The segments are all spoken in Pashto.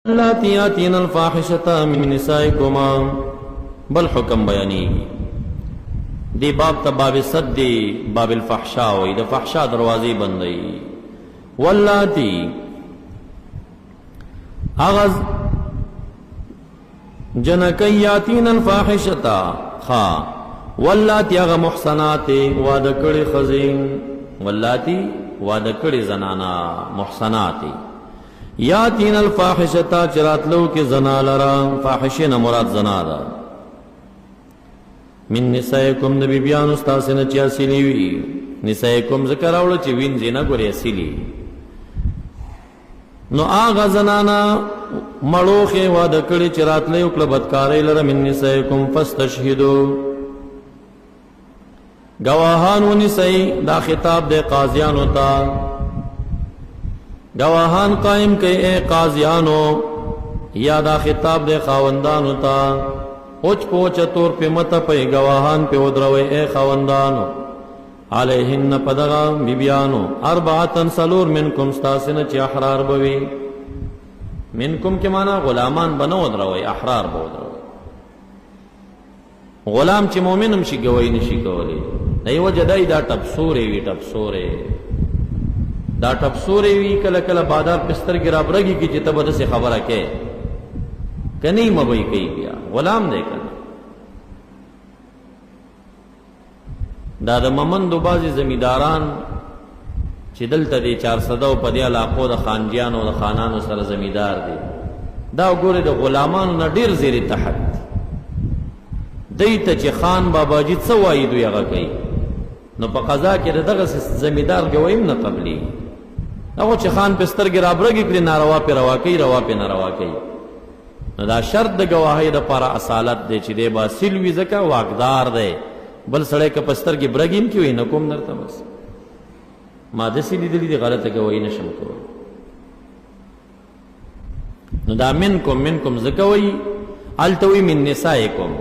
اللاتی یاتین الفاحشة من نسائکما بل حکم بیانی دی باب تا باب صد دی باب الفحشاء وی دا فحشاء دروازی بندی واللاتی اغز جنکی یاتین الفاحشة خا واللاتی اغا محسنات وادکڑی خزین واللاتی وادکڑی زنانا محسنات یاتین الفاحشة چراتلو کی زنا لرا فاحشین مراد زنا دا من نسائکم نبی بیان استاسن چی اصیلی وی نسائکم ذکر اوڑا چی وینزی نگوری اصیلی نو آغا زنانا مڑوخ وادکڑی چراتلو کل بدکاری لرا من نسائکم فاستشہدو گواہانو نسائی دا خطاب دے قاضیانو تا گواہان قائم کئی اے قاضیانو یا دا خطاب دے خاوندانو تا اوچ پوچ طور پہ متا پہ گواہان پہ ادروے اے خاوندانو علیہن پدغا بیبیانو اربعتن سلور منکم ستاسن چی احرار بوی منکم کے معنی غلامان بنو ادروے احرار بو ادروے غلام چی مومنم شی گوئی نشی کولی ای وجہ دائی دا ٹپسورے وی ٹپسورے دا ٹپسورے وی کل کل بادار پستر گرا برگی کی چی تب دسی خبرہ کے کنی مبئی کئی بیا غلام دے کنا دا دا ممندو بازی زمیداران چی دلتا دی 400 پا دی علاقو دا خانجیانو دا خانانو سر زمیدار دی دا گوری دا غلامانو نا دیر زیر تحت دیتا چی خان بابا جی سوائی دو یغا کئی نو پا قضا کی دغه زمیدار گویم نا قبلی اگو چی خان پستر گرا برگی کلی ناروا پی روا کئی روا پی ناروا کئی نو دا شرط دا گواہی دا پارا اصالت دے چی دے با سلوی زکا واقدار دے بل سڑے کا پستر کی برگیم کیوئی نکوم نرتا بس ما دسی لیدلی دی غلط گواہی نشم کو نو دا منکم زکوئی علتوی من نسائکم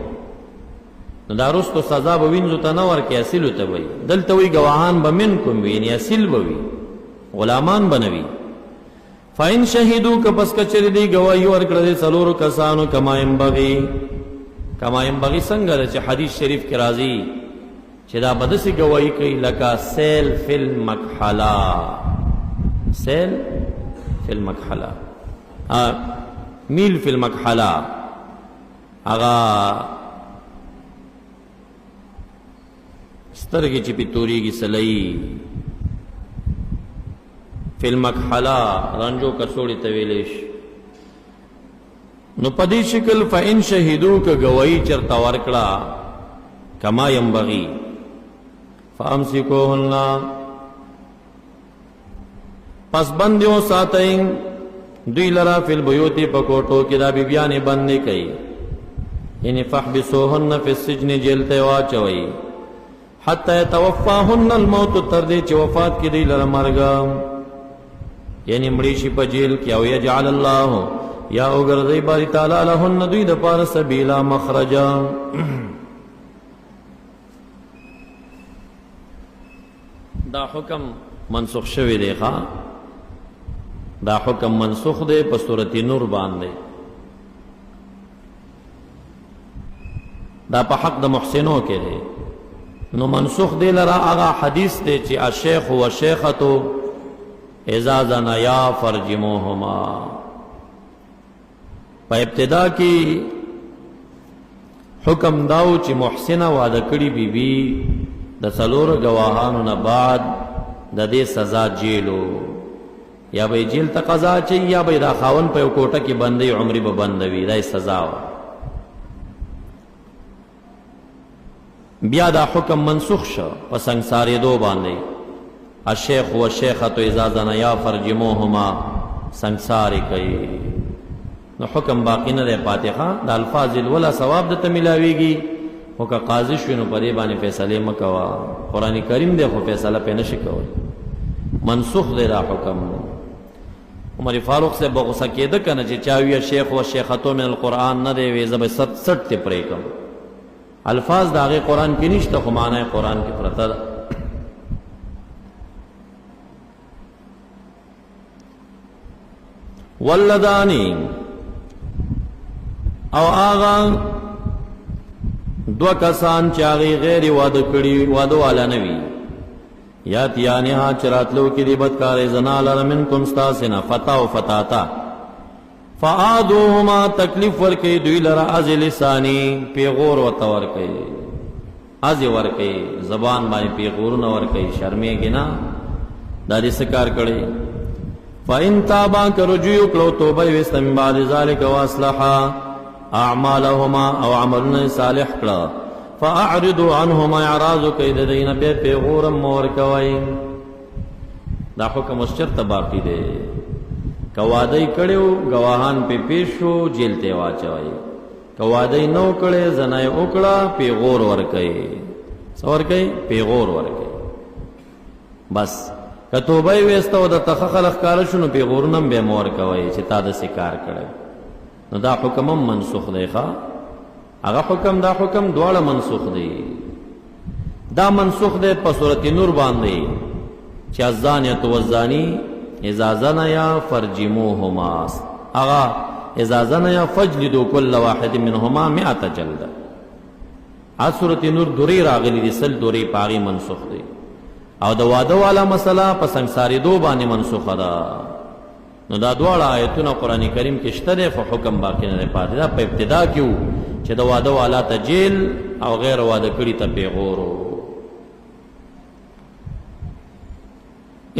نو دا رستو سزا بوینزو تنور کی اصلو تبوی دلتوی گواہان بمنکم وی یعنی اصل بوی غلامان بنوی فَإِن شَهِدُوا کپس کچر دی گواہی ورکڑ سلور کسانو کما ينبغي سنگر چی حدیث شریف کی رازی چی دا بدسی گواہی کئی لکا سیل فی المکحلا سیل فی المکحلا میل فی المکحلا اغا سترگی چی پی توری کی سلئی فی المکحلا رنجو کسوڑی طویلش نو پدی شکل فَإِن شَهِدُوا کا گواہی چرتا ورکڑا کما ینبغی فَأَمْسِكُوهُنَّ پس بندیوں ساتئیں دوی لرا فی البیوتی پکوٹو کی دا بیبیانی بندی کئی یعنی فَحْبِسُوهُنَّ فی السجن جیلتے واچوئی حتی توفاہن الموت تردی چی وفات کی دی لرا مرگا یعنی مڑیشی پا جیل کی او یجعل اللہ یا اگر دی باری تعالی لہن دوی دا پار سبیلا مخرجا دا حکم منسوخ شوی دے خواہ دا حکم منسوخ دے پا صورت نور باندے دا پا حق دا محسنوں کے دے نو منسوخ دے لرا آغا حدیث دے چی الشیخ و الشیختو اذا زنیا فرجموہما پا ابتدا کی حکم داو چی محسنہ وعدکڑی بی بی دا سلور گواہانو نباد دا دے سزا جیلو یا بھئی جیل تا قضا چی یا بھئی دا خاون پا کوٹا کی بندی عمری با بندوی دا سزاو بیا دا حکم منسوخ شا پا سنگساری دو باندے الشیخ و الشیخت اذا زنیا فرجموہما سنگساری کئی نو حکم باقی نہ دے پاتے خواہ دا الفاظ الولا ثواب دتا ملاوی گی وہ کا قاضی شوینو پدے بانے فیصلے مکوا قرآن کریم دے خو فیصلہ پہ نشکو منسوخ دے دا حکم عمر فاروق سے بغصہ کی دکنا چی چاوی الشیخ و الشیختو من القرآن نہ دے ویزب سٹ تے پرے کم الفاظ دا آگے قرآن کی نشتا خو معنی قرآن کی پرتا دا واللدانی او آغا دو کسان چاغی غیر واده کړي واده والا نوی یاتیانها چراتلو کی دی بدکار زنا لر منکم استاسنا فتا و فتاتا فآدوهما تکلیف ورکی دوی لرا از لسانی پیغور و تور کئی از ورکی زبان بانی پیغور نہ ورکی شرمی گنا دادی سکار کڑی فإن تابا کرجو کلو توبہ وست من بعد ذلك واصلحا اعمالهما او عملنا صالح کلا فاعرضوا عنهما اعراض کید دین بے پیغور مور کوي دا حکم شرط باقی دے کوادی کړو گواهان په پیشو جیل ته واچوي کوادی نو کړي زنای وکړه پیغور ور کوي څور کوي پیغور ور کوي بس کتوبه وستو د تخخلخ کار شنو پیغور نم به مور کوي چې تا د سکار کړي نو دا حکم منسوخ دی ښا هغه حکم دا حکم دواړه منسوخ دی دا منسوخ دی په سورۃ نور باندې چې الزانیه والزانی اذا زنیا فرجموهما اغا اذا زنیا فجلدوا كل واحد منهما 100 جلده ا سورۃ نور دوری راغلی دي سل دوری پاغي منسوخ دی او د واده والا مسله په سنگساری دو باندې منسوخه ده نو دا دواړه آیتونه قران کریم کې شته ده خو حکم باقی نه پاتې ده په ابتدا کې چې د واده والا ته جیل او غیر واده کړي ته پیغور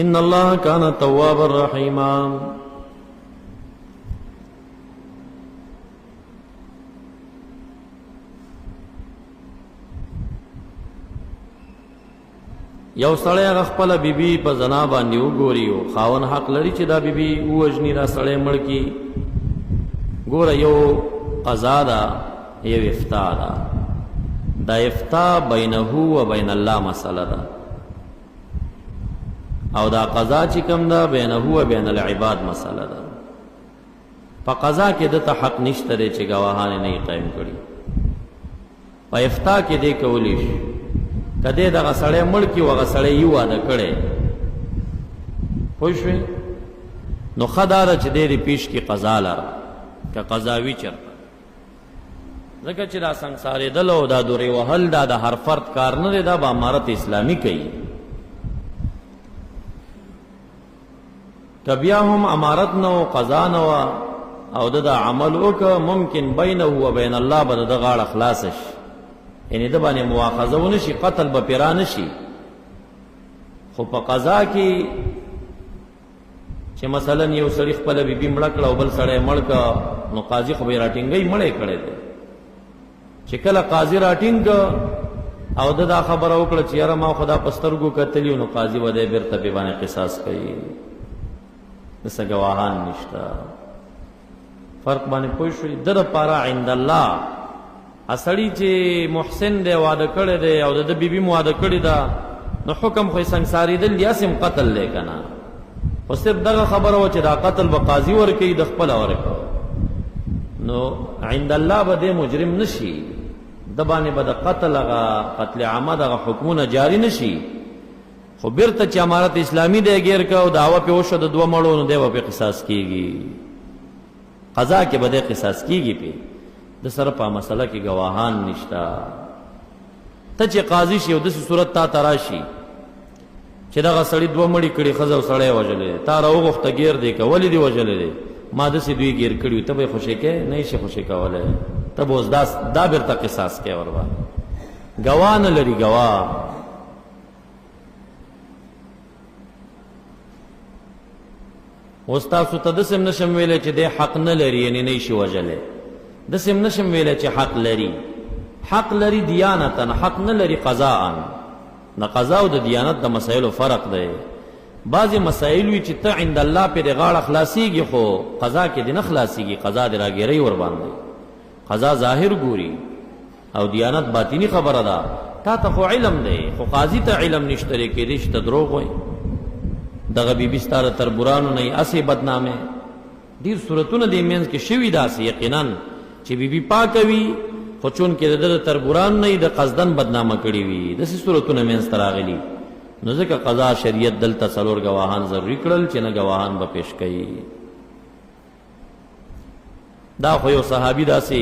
ان الله کان توابا رحیما یو سړی هغه خپله بیبي په زنا باندې وګوري او خاوند حق لري چې دا بیبي ووژني دا سړی مړ کړي ګوره یو قضا ده یو افتا ده دا افتا بینه و بین الله مسله ده او دا قضا چې کوم ده بینه و بین العباد مسله ده په قضا کې دته حق نشته دی چې ګواهان نه قائم کړي په افتا کې دی کولی شي کده دغه سړی مړ کی وغه سړی یو واده کړي پوه شوې نو خدای چې دې پیش کی قضا لره که قضاوی چرته ځکه چې دا سنگسارې دل او دا دورې وهل دا د هر فرد کار نه دی دا به امارت اسلامی کوي کبیا هم امارت نو قضا نو او دا عمل وک ممکن بینه و بین الله بد د غاړه خلاصش یعنی د باندې مواخذه ونشي قتل به پیران شي خو په قضا کې چې مثلا یو سړی خپل بیبي مړ کړه او بل سړی مړ کړه نو قاضي خو به راټینګي مړې کړي دي چې کله قاضي راټینګ او دا خبره وکړه چې یاره ما خدا پسترګو کتلی نو قاضي وده بیرته په باندې قصاص کوي دسه گواهان نشته فرق باندې پوه شئ در پارا عند الله اسړی چې محسن دی واده کړی دی او د بیبي مو واده کړی دا نو حکم خو سنگساری دل یاسم قتل لیکنه خو صرف دغه خبره و چې دا قتل به قاضي ورکوي د خپل ورکو نو عند الله به د مجرم نشي د باندې به د قتل هغه قتل عمد هغه حکمونه جاری نشي خو بیرته چې امارت اسلامی دی غیر کا او دعوه په وشو د دوه مړو نو دی په قصاص کیږي قضا کې به د قصاص کیږي په د سره په مسله کې گواهان نشتا ته چې قاضي شي او د صورت تا تراشي چې دا غسړي دوه مړي کړي خزه او سړی وجلې تا راوغخته غیر دی کولې دی وجلې ما د سې دوی غیر کړي ته به خوشی کې نه شي خوشی کوله ته بوز داس دا بیرته قصاص کې وروا گواهان لري گواه استاد ته د سم نشم ویلې چې د حق نه لري یعنی نه شي وجلې د سم نشم ویلې چې حق لري دیانتن حق نه لري قضاء نه قضا او د دیانت د مسایلو فرق دی بعضی مسائل وی چې ته عند الله په غاړه خلاصيږي خو قضا کې د نه خلاصيږي قضا د راګيري ور باندې قضا ظاهر ګوري او دیانت باطینی خبره ده تا ته خو علم دی خو قاضي ته علم نشته کې دې شته دروغ وای دغه بیبي ستاره تربورانو نه اسی بدنامه ډیر صورتونه د مینس کې شوی داسې یقینا چې بیبي پاکوي خو چون کې د تربوران نه د قصدن بدنامه کړی وي د صورتونو مینس تراغلی نو ځکه قضا شریعت دلته څلور گواهان ضروري کړل چې نه گواهان به پیش کړي دا خو یو صحابي داسې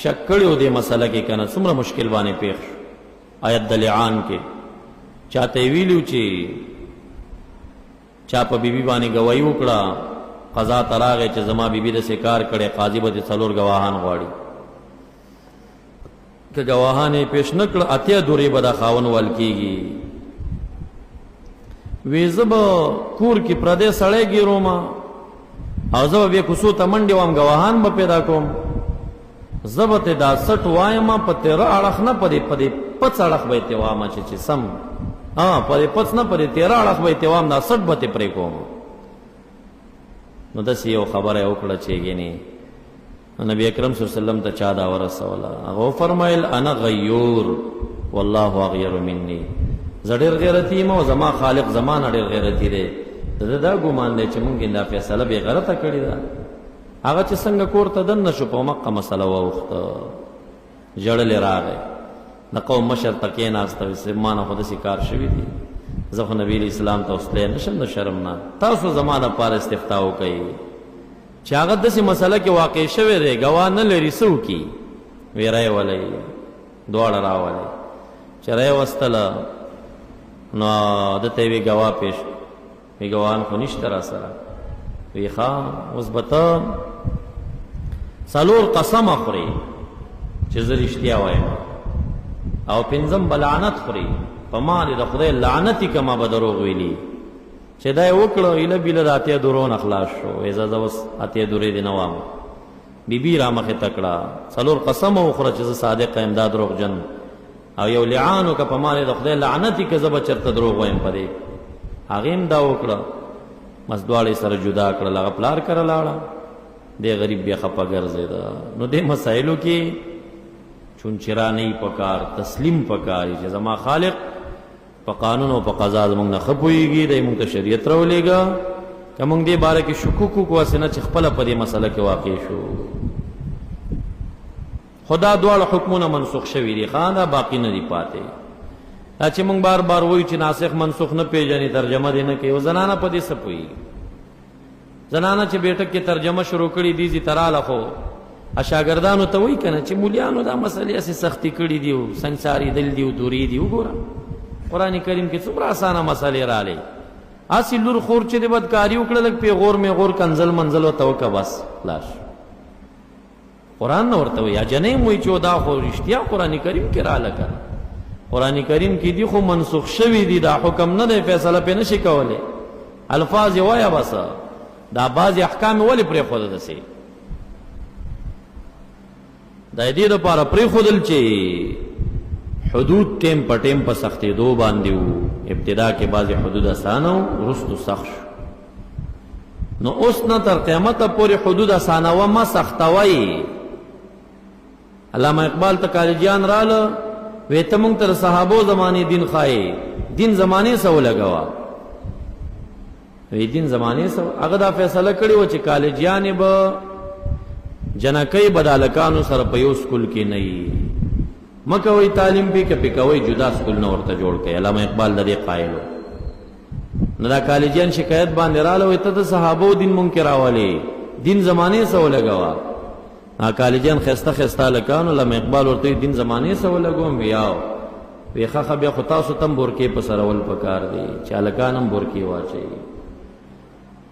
شک کړی دې مسله کې کنه څومره مشکل باندې پیښ آیت د لعان کې چاته ویلو چې چا په بیبي باندې گواہی وکړه قضا تراغه چې زما بیبي د کار کړي قاضي به 4 گواهان غواړي که گواهان پیش نکړه اتیا دورې به د خاون ول کېږي وی زه به کور کې پردې سړی ګیروم او زه به کوڅو ته منډې وم گواهان به پیدا کوم زه به ته دا سټ وایم په تیره اړخ نه پدې پڅ اړخ به ته وام چې سم پدې پڅ نه پدې تیره اړخ به ته وام دا سټ به ته پرې کوم نو داسې یو خبره وکړه چې ګینه نبی اکرم صلی الله علیه وسلم ته چا دا ورسوله هغه فرمایل انا غیور والله اغیر مني زه ډېر غیرتي یم او زما خالق زما نه ډېر غیرتي دی دا ګمان دی چې مونږ دا فیصله بې غیرته کړې ده هغه چې څنګه کور ته دننه شو په مقه مسله واوښته ژړلې راغی د قوم مشر ته کېناسته ما نه خو داسې کار شوي دي زه خو نبي اسلام ته وسلی نه شم د شرم نه تاسو زما دپاره استفتاء وکئ چې هغه داسې مسله کې واقع شوی دی ګواه نه لري څه وکړي وی رایې ولئ دواړه راولئ چې رایې وستله نو دته وی ګواه پیش وی ګواهان خو نشته را سره وی ښه اوس به ته 4 قسم خورې چې زه رښتیا وایم او 5 به لعنت خورې په ما دې د خدای لعنتي که ما به دروغ ویلي چې دا یې وکړه ایله بیله د اتیا درو نه خلاص شو ویزه زه اوس اتیا درې دې نه وام بیبي را مخې ته کړه 4 قسم وخوره چې زه صادق یم دا دروغجن او یو لعان وکړه په ما دې د خدای لعنتي که زه به چېرته دروغ وایم په دې هغې هم دا وکړه بس دواړې سره جدا کړل هغه پلار کره لاړه دې غریب بیا خفه ګرځېده نو دې مسایلو کې چونچرانۍ پکار تسلیم پکار چې زما خالق په قانون او په قضا زمونږ نه ښه پوهېږي دی مونږ ته شریعت راولېږه که مونږ دې باره کې شکوک وکړو هسې نه چې خپله په دې مسله کې واقع شو خو دا دواړه حکمونه منسوخ شوي دي ښه دا باقي نه دي پاتې دا چې مونږ بار بار وایو چې ناسخ منسوخ نه پېژني ترجمه دې نه کوي او زنانه په دې څه پوهېږي زنانه چې بیټک کې ترجمه شروع کړي دي زی تراله خو شاګردانو ته وایي که نه چې مولیانو دا مسلې هسې سختي کړي دي او سنګساري دل دي او دورې دي وګوره قرآن کریم کې څومره اسانه مسلې راغلې هسې لور خور چې د بدکاري وکړه لږ پیغور میغور کنزل منزل ورته وکړه بس خلاص قرآن نه ورته وایي یا جنۍ م وایي چې دا خو رښتیا قرآن کریم کې راغله که قرآن کریم کې دي خو منسوخ شوي دي دا حکم نه دی فیصله پې نه شي کولی الفاظ یې وایه بس دا بعضې احکام یې ولې پرېښوده داسې دا دې دپاره پرېښودل چې حدود ټیم په ټیم په سختېدو باندې وو ابتدا کې بعضې حدود اسانه وو وروستو سخت شو نو اوس نه تر قیامته پورې حدود اسانوه مه سختوئ علامه اقبال ته کالجیان راله وی ته مونږ ته د صحابو زمانې دین ښایې دین زمانې څه ولګوه وی دین زمانې څه هغه دا فیصله کړې وه چې کالجیانې به جنکۍ به د هلکانو سره په یو سکول کې نه وي مه کوئ تعلیم پې که پې کوئ جدا سکولونه ورته جوړ کړئ علامه اقبال د دې قایل و نو دا کالجیان شکایت باندې راله وی ته د صحابو دین مونږ کې راولې دین زمانې څه ولګوه کالجیان ښایسته ښایسته هلکان علامه اقبال ورته وي دین زمانې څه ولګوم ویاو وی ښه بیا خو تاسو ته هم بورکې په سرول پکار دی چې هلکان هم بورکې واچوي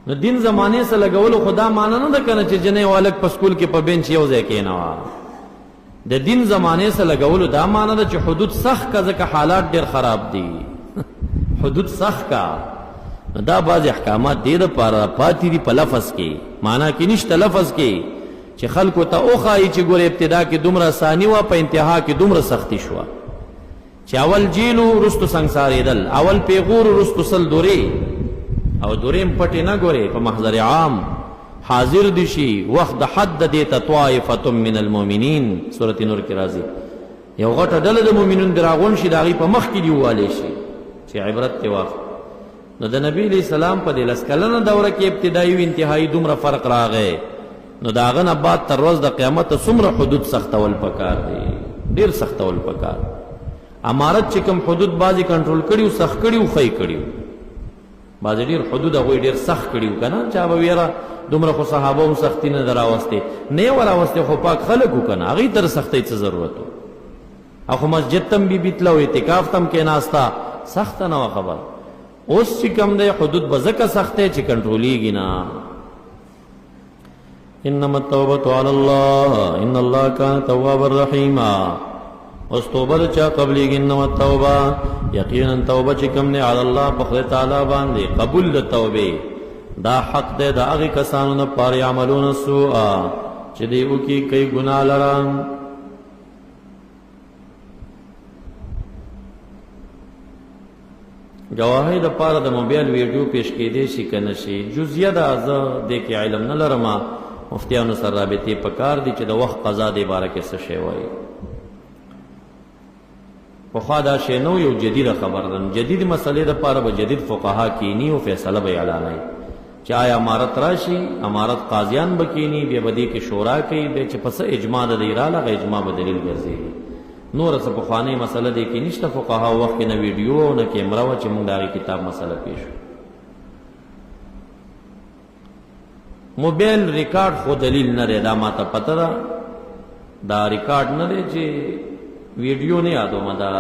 نو دین زمانې څه لګولو خو دا معنی نه ده که نه چې جنۍ والک په سکول کې په بینچ یو ځای کېنوه د دین زمانې څه لګولو دا معنی ده چې حدود سخت کا ځکه حالات ډېر خراب دي حدود سخت کا دا بعضې احکامات دې دپاره پاتې دي په لفظ کې معنا کې نشته لفظ کې چې خلکو ته وښایي چې ګوره ابتدا کې دومره ثاني وه په انتها کې دومره سختي شوه چې اول جیلو وروستو سنګسارېدل اول پیغور وروستو سل دورې او دورې م پټې نه ګورې په محضر عام حاضر دي شي وخت د حد دې ته طائفة من المؤمنین سورة نور کې راځي یو غټه ډله د مؤمنون دې راغونډ شي د هغې په مخ کې دې ووالی شي چې عبرت ترې واخلي نو د نبي علیه السلام په دې 10 کلنه دوره کې ابتدایي و انتهایي دومره فرق راغی نو د هغه نه بعد تر ورځ د قیامته څومره حدود سختول پکار دی ډېر سختول پکار امارت چې کوم حدود بعضې کنټرول کړي و سخت کړي و ښی کړي بعض ډیر حدود هغوی ډیر سخت کړي که نه چا به ویره دومره خو صحابه هم سختي نه ده راوستې نه یې وراوستې خو پاک خلک وو که نه هغوی ته سختۍ څه ضرورت و او خو مسجد تم بي بي تله او اعتکاف تم کېناسته سخته نه وه خبره اوس چې کم دی حدود به ځکه سخت دی چې کنټرولېږي نه انما التوبة على الله ان الله كان توابا رحيما اوس توبه د چا قبلېږي انما التوبه یقینا توبه چې کم دی علی الله په خدای تعالی باندې قبول د توبې دا حق دی د هغې کسانو نه پاره یعملون السوء چې دی وکړي کوي ګناه لره گواهی د پاره د موبایل ویډیو پیش کېدی شي که نه شي جزیه ده زه دې کې علم نه لرم مفتیانو سره رابطې پکار دي چې د وخت قضا دې باره کې څه شی وایي پخوا دا شی نو یو جدیده خبر ده جدید مسئلې دپاره به جدید فقها کینی او فیصله به اعلانوي چې آیا امارت راشي امارت قاضیان به کینی بیا به دې کې شورا کوي بیا چې پس اجماع د دې راله هغه اجماع به دلیل ګرځېږي نور څه پخوانۍ مسله دی کې نشته فقها وخت کې نه ویډیو او نه کیمره وه چې موږ د هغې کتاب مسله پیش موبایل ریکارډ خو دلیل نه دی دا ماته پته ده دا ریکارډ نه دی چې ویډیو نه یادومه دا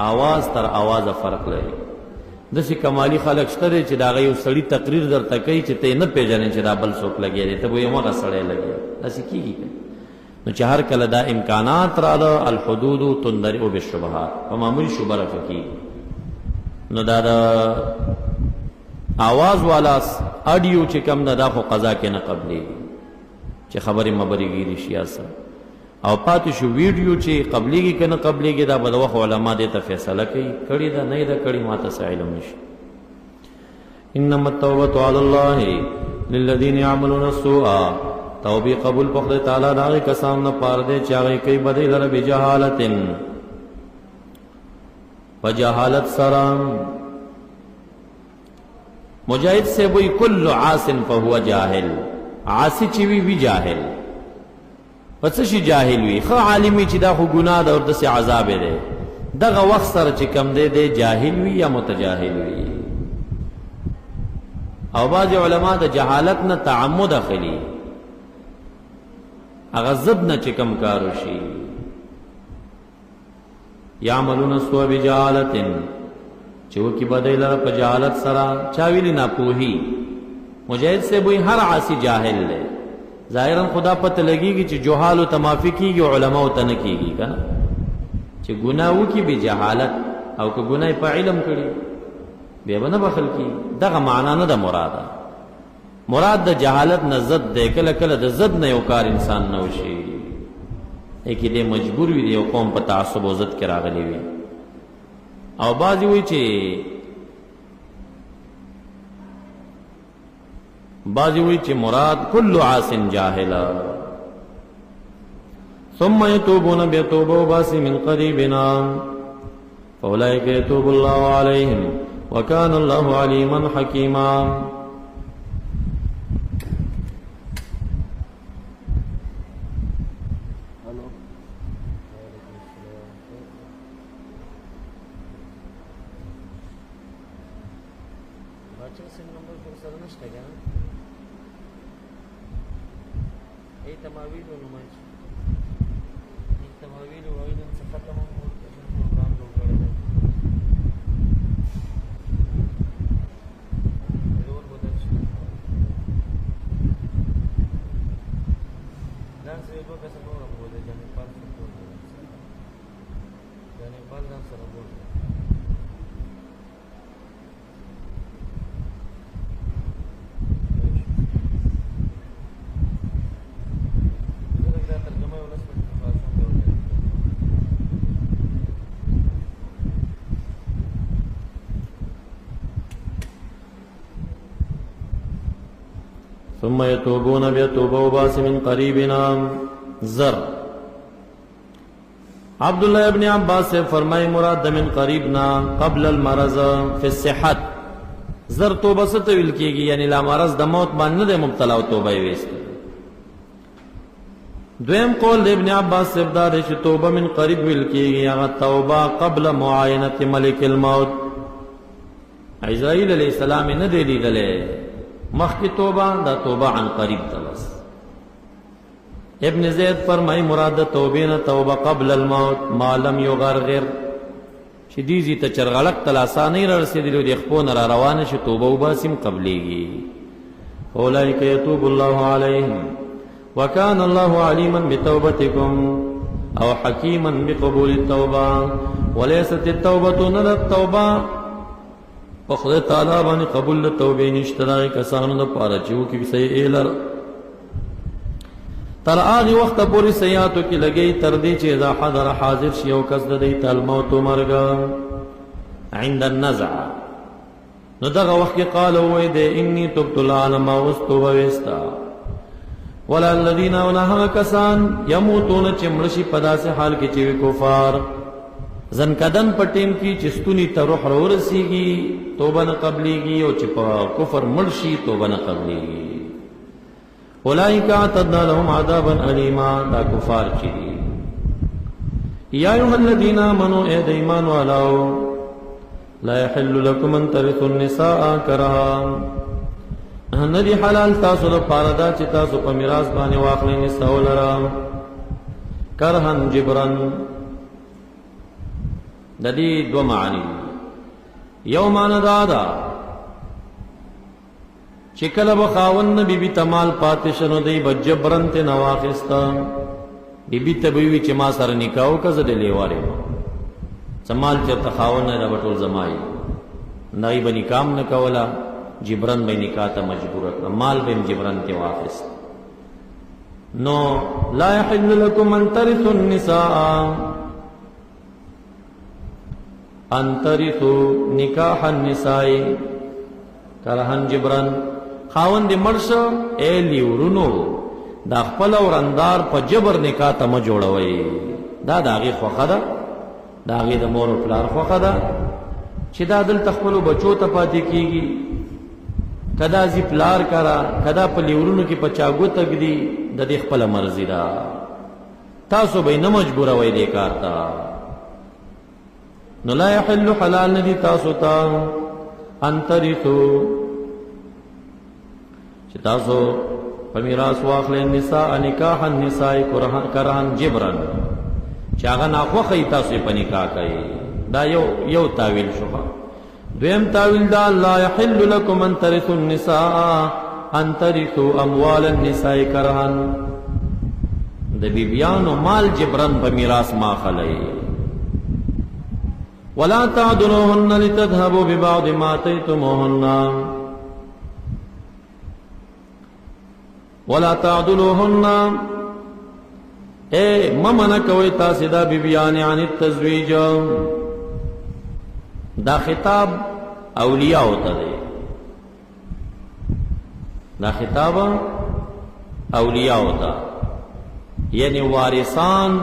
آواز تر آوازه فرق لري داسې کمالي خلک شته دی چې د هغه یو سړي تقریر درته کوي چې ته یې نه پېژنې چې دا بل څوک لګیا دی ته به یې همغه سړی لګیا داسې کېږي نو چې هر کله دا امکانات راله الحدود تندرئ بالشبهات په معمولي شبه رفع کېږي نو دا د آواز والا اډیو چې کم ده دا خو قضا کې نه قبلېږي چې خبرې مبرې ګیري شي او پاتې شو ویډیو چې قبلېږي که نه قبلېږي دا به د وخت علما دې ته فیصله کوي کړې ده نه یې ده کړې ما ته څه علم نشي انما التوبة على الله للذین یعملون السوء توبې قبول په خدای تعالی د هغې کسانو نه پاره دی چې هغې کوي بدۍ لره بجهالت په جهالت سره مجاهد سے وی کل عاص فهو جاهل عاصی چې وی جاهل پس شي جاهل وي خو عالمي چې دا خو ګناه ده او داسې عذاب دی دغه وخت سره چې کم دی دی جاهل وي یا متجاهل وي او بعض علما د جهالت نه تعمد اخلي هغه ضد نه چې کم کار وشي یعملون السوء بجهالت چې وکړي بدۍ لره په جهالت سره چا ویلي ناپوهي مجاهد صاحب وایي هر عاصي جاهل دی ظاهرا خدا پته لګېږي چې جهالو ته معافي کېږي علماو ته نه کېږي که نه چې ګناه وکړي بجهالت او که ګناه په علم کړي بیا به نه بخل کېږي دغه معنا نه ده مراد د جهالت نه ضد دی کله کله د ضد نه یو کار انسان نه وشي کې دی مجبور وي د یو قوم په تعصب او ضد کې راغلی وي او بعضې وایي چې مراد کل عاص جاهلا ثم يتوبون بيتوب وباسي من قريبنا فأولئك يتوب الله عليهم وكان الله عليما حكيما ثم يتوبون بيتوب وباس من قريبنا زر عبداللہ ابن عباس سے فرمائے مراد من قریبنا قبل المرض فی الصحت زر توبه ستویل کیږي یعنی لا مرض د موت باندې د مبتلا او توبه ویست دویم قول ابن عباس سے بدار چې توبه من قریب ویل کیږي هغه توبه قبل معاینه ملک الموت عزرائیل علیہ السلام نه دی لیدلې مخکې توبه دا توبه عن قریب ته بس. ابن زید فرمای مراد توبې نه توبه قبل الموت ما لم یغرغر، چې دیزی ته چرغړک تلاسا نه رسېدلو د خپو نه را روانه شي توبه وباسم قبلېږي. اولئک یتوب الله علیهم وکان الله علیما بتوبتکم او حکیما بقبول التوبه وليست التوبه نل التوبه په خدای تعالی باندې قبول توبې نشته د کسانو لپاره چې وکړي صحیح لر تر هغه وخت پورې سیئاتو کې لګي تر دې چې اذا حضر حاضر شي او کس د دې تل موت مرګ عند النزع نو دغه وخت کې قال وې دې انی تبت الان ما واستوبستا ولا الذين ونهى کسان يموتون چې مړشي په داسې حال کې چې کفار زنکدن پټیم کی چستونی ته روح ورسیږي توبه نه قبليږي او چې په کفر مرشي توبه نه قبليږي. اولئک اعتدنا لهم عذابا الیما دا کفار چي یا ایها الذین آمنوا اے ایمان والو لا يحل لكم ان ترثوا النساء کرها ندی حلال تاسو لپاره دا چې تاسو په میراث باندې واخلئ نساء لرا کرهن جبرن. د دې دوه معنی یو معنی دا ده چې کله به خاوند بیبي تمال پاتې شنو دی به جبرن ته نواخستا بیبي ته به وي چې ما سره نکاح وکړه زه دې لیوارې سمال چې ته خاوند نه بټول زمای نه به نکاح نه کولا جبرن به نکاح ته مجبور کړ مال به جبرن ته واخست. نو لا يحل لكم ان ترثوا النساء ان ترثوا نکاح النساء کرهن جبرن خاوند مرش اے لیورونو دا خپل ورندار په جبر نکاح ته ما جوړوي دا داغي خوخه ده داغي د مور او پلار خوخه ده چې دا دل تخپل بچو ته پاتې کیږي کدا زی پلار کرا کدا په لیورونو کې پچاګو تک دی د دې خپل مرزي ده تاسو به نه مجبور وای دې کار ته. نو لا يحل حلال ندی تاسو ته ان ترثوا چې تاسو په میراث واخلئ نساء نکاح النساء کرهن جبرن چې هغه ناخوښه تاسو په نکاح کوي دا یو تاویل شو. دویم تاویل دا لا يحل لكم ان ترثوا النساء ان ترثوا اموال النساء کرهن د بیبیانو مال جبرن په میراث ماخلئ ولا تعدلوهن لتذهبوا ببعض ما آتيتموهن ولا تعدلوهن اے ممنع کوي تاسو دا بیبیان عن التزویج دا خطاب اولیاء ہوتا ہے دا خطاب اولیاء ہوتا یعنی وارثان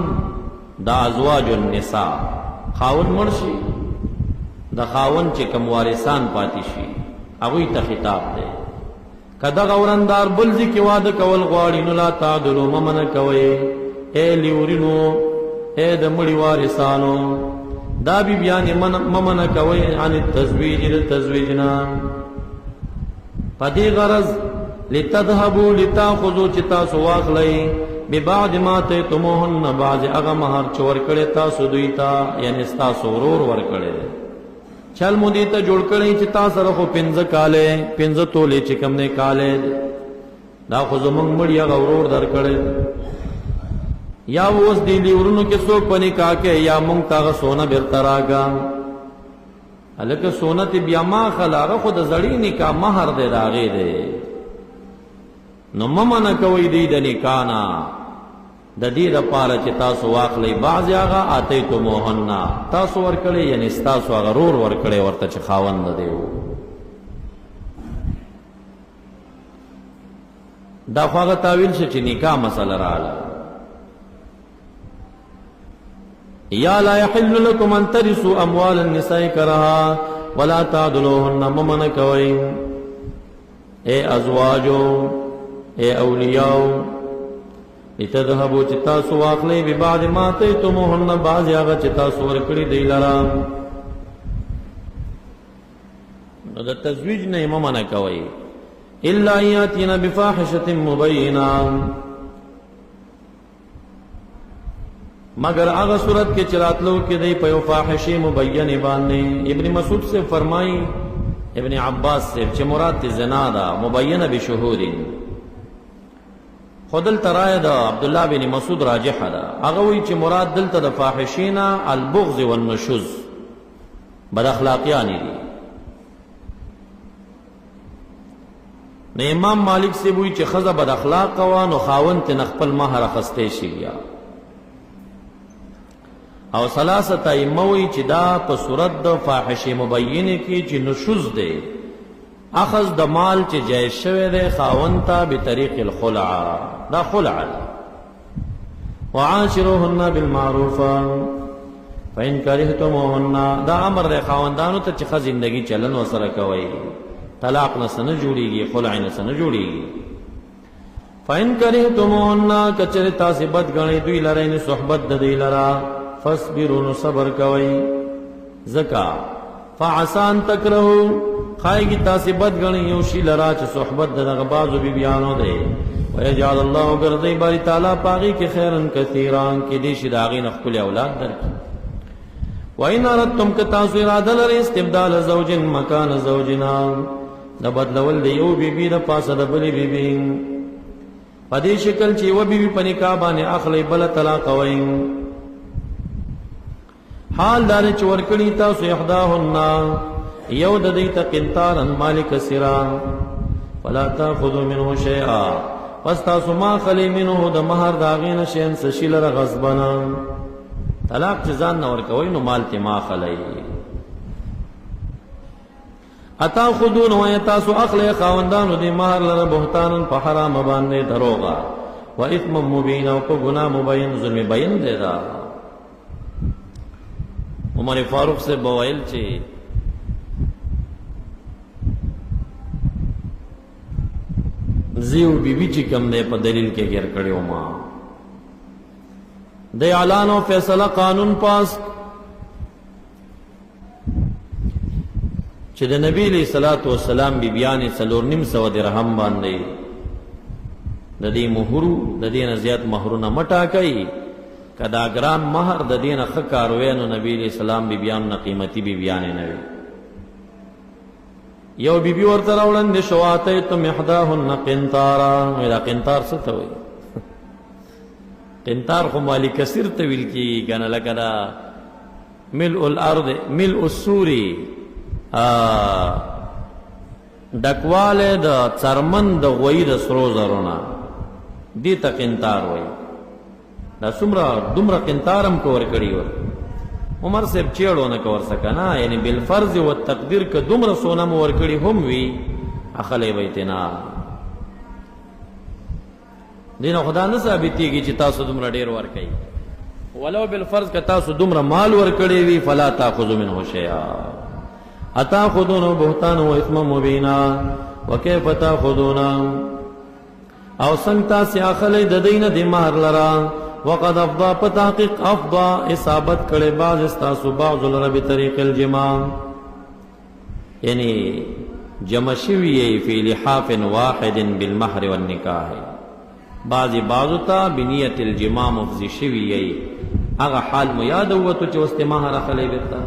دا ازواج النساء خاون مرشي د خاون چې کوم وارثان پاتې شي هغه ته خطاب دی. کدا غورندار بلځي کې واده کول غواړي نو لا تعدلوا ممنع کوي اے لیورینو اے د مړي وارثانو دا بی بیان ممنع کوي عن التزویج للتزویجنا پدې غرض لتذهبوا لتاخذوا چې تاسو واخلئ ببعض ما آتيتموهن بعض هغه مہر چې ورکړی تاسو دوی ته یعنی تاسو ورور ورکړی چل مو دې ته جوړ کړی چې تاسو سره خو 15 کاله 15 تولې چې کم نه کاله دا خو زمونږ مړی هغه ورور درکړی یا اوس دې لیورونو کې څوک پني کاکه یا مونږ تاغه سونه بیرته راګا الکه سونه ته بیا ما خلاغه خو د زړی نکاح مہر دې راغې دې نو ممنع کوي دې د نکانا د دې لپاره چې تاسو واخلئ بعض هغه آتیتموهن تاسو ورکړئ یعنی تاسو هغه رور ورکړئ ورته چې خاوند دی دا خو هغه تاویل شي چې نکاح مسله رااله. یا لا يحل لكم ان ترثوا اموال النساء کرها ولا تعدلوهن ممنع کوي اے ازواجو اے اولیاء لتذهبوا چې تاسو واخلئ ببعض ما آتيتموهن بعض هغه چې تاسو ورکړي دی لرا نو د تزویج نه یې مه منع کوئ الا ان یاتینا بفاحشة مبینہ مگر هغه صورت کې چراتلو کې دی په یو فاحشه مبینه باندې. ابن مسعود سے فرمائی ابن عباس سے چې مراد تی زنا دا مبینه بشهود خودل ترای دا عبد الله بن مسعود راجح دا هغه وی چې مراد دلته د فاحشینا البغض والنشوز بد اخلاقیان دي. نه امام مالک سے وی چې خزه بد اخلاق وا نو خاوند ته خپل مہر خسته شي یا او ثلاثه ایموی چې دا په صورت د فاحشه مبینه کې چې نشوز دی اخذ د مال چې جایز شوی دی خاوند ته به طریق الخلع دا خلع وعاشروهن بالمعروف فإن كرهتموهن دا امر دی خاوندانو ته چې ښه زندگی چلن وسره کوي طلاق نه سن جوړیږي خلع نه سن جوړیږي. فإن كرهتموهن کچره تاسو بد غنی دوی لره نه صحبت د دوی لره فاصبروا صبر کوي زکا فعسان تکرهو خایگی تاسی بدگنی یوشی لرا چه صحبت دغه بازو بی بیانو دے ویجعل اللہ گردی باری تعالی پاگی کی خیرن کثیران کی دیشی داغی نخکل اولاد در کی وَإِنْ أَرَدْتُمْ كَتَاسُ إِرَادَ لَرِ اسْتِبْدَالَ زَوْجٍ مَكَانَ زَوْجِنَا دبدلول دی یو بی بی دا پاس دبلی بی بی پدی شکل چی و بی بی پنکابان اخلی بل طلاق وین حال دار چې ورکړی تاسو احداهن یو د دې ته قنطارا مالک سرا فلا تاخذوا منه شيئا پس تاسو ما خلی منه د مہر داغین شین سشیل غصبنا طلاق چې ځان نه ورکوي نو مال ته ما خلی اتاخذون و تاسو اخلی خاوندانو د مہر لره بهتان په حرام باندې دروغه و اثم مبین او په ګناه مبین ظلم بیان دی دا. عمر فاروق سے بوائل چی زیو بی بی چی کم دے پا دلیل کے گیر کڑیو ما دے اعلان و فیصلہ قانون پاس چی دے نبی علیہ السلام بی بیانی سلور نیم سو درہم باندے دا دی مہرو دا دی نزیاد مہرو نمٹا کئی کدا گران مہر د دین خکاروینو نبی علیہ السلام بی بیان نا قیمتی بی بیان نوی یو بی بی ورطا راولن دی شواتی تم احداهن قنطارا دا قنطار ستا ہوئی قنطار خو مالی کثیر طویل کی گانا لکدا ملء الارض ملء السوری ڈکوال دا چرمن دا غوی دا سرو زرونا دیتا قنطار ہوئی دا سمرا دمرا قنطارم کو ورکڑی ور عمر سے چیڑو نہ کور سکنا یعنی بالفرض و تقدیر کا دمرا سونم ورکڑی هم وی اخلی بیتنا دین خدا نه ثابتی کی چې تاسو دمرا ډیر ورکړي ولو بالفرض کا تاسو دمرا مال ورکړي وی فلا تاخذوا منه شیئا اتاخذون بهتان و اثم مبینا وكيف تاخذون او سنگتا سی اخلی د دین د مہر لرا وقد افضا پتحقیق افضا اصابت کڑے بعض استاسو بعض لرا بطریق الجماع یعنی جمع شویی فی لحاف واحد بالمہر والنکاح بعضی بعضتا بنیت الجماع مفزی شویی اگا حال میادوتو چوست مہر اخلی بیتا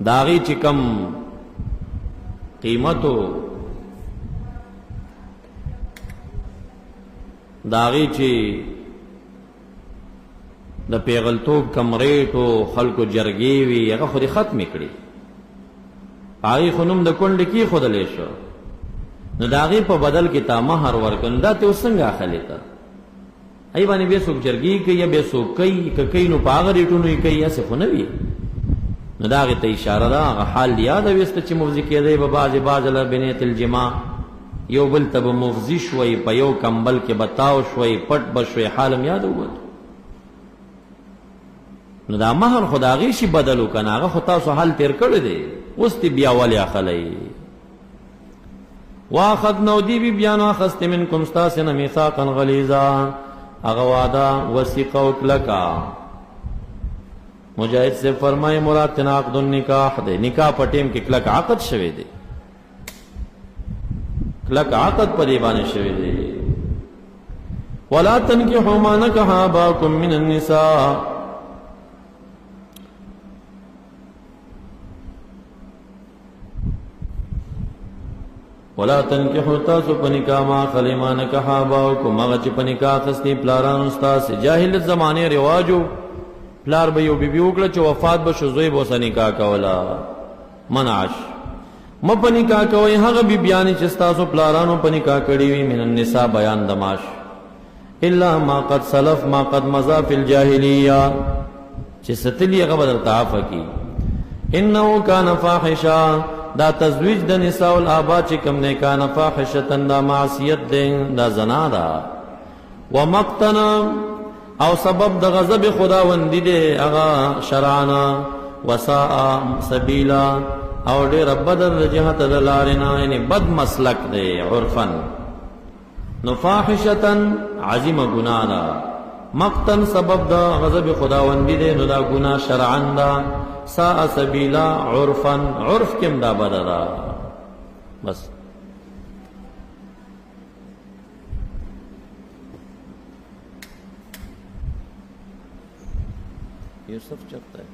داغی چکم قیمتو داغی چی دا پیغلتوب کم ریٹو خلکو جرگیوی اگا خودی ختمی کری آغی خونم دا کنڈ کی خود لیشو نو داغی پا بدل کی تا مہر ورکن دا تیو سنگا خلی تا ای بانی بے سوک جرگی کئی یا بے سوک کئی نو پا آغا ریٹو نوی کئی ایسے خونوی نو داغی تا اشارہ دا آغا حال دیا دا ویستا چی مفزی که دای با باز لبنیت الجماع یو بل تب مفزی شوی پا یو کمبل کے بتاو شوی پٹ بشوی حالم یاد ہوگا نو دا مہر خدا غیشی بدلو کنا آغا خطا سو حال تیر کردے وستی بیا ولی اخلی واخذنو دی بی بیانو اخست منکم ستاسن میثاقا غلیظا آغا وادا وسیقا اکلکا مجاہد سے فرمائے مراد تنا عقد النکاح دے، نکاح په ټیم کې کلک عقد شوی دی، کلک عقد په دې باندې شوی دی. ولا تنكحوا ما نكح آباؤكم من النساء، ولا تنكحوا تاسو په نکاح ما خلی ما نکح آباؤكم، هغه چې په نکاح اخیستي پلارانو ستاسو. جاهلیت زمانه رواجو پلار به یو بیبي وکړه چې وفات به شو، زوی به ورسره نکاح کوله. منعش مه په نکاح کوئ هغه بیبیانې چې ستاسو پلارانو په نکاح کړي وي. من النساء بیان دماش الا ما قد سلف، ما قد مضى فی الجاهلیه، چې ستلی هغه به درته عفوه کی. انه کان فاحشا، دا تزویج د نساء الآباء چې کوم نه کان فاحشتن، دا معصیت دی، دا زنا ده. ومقتنا، او سبب د غضب خداوندی دی هغه شرعنا. وساء سبیلا، او ډیر بد د جهت د لارنا، یعنی بد مسلک دی عرفن. نو فاحشتن عظیم گناہ دا، مقتن سبب دا غضب خداوندی دی، نو دا گناہ شرعن دا. ساء سبیلا عرفن، عرف کم دا بد دا. بس یوسف چپتا ہے.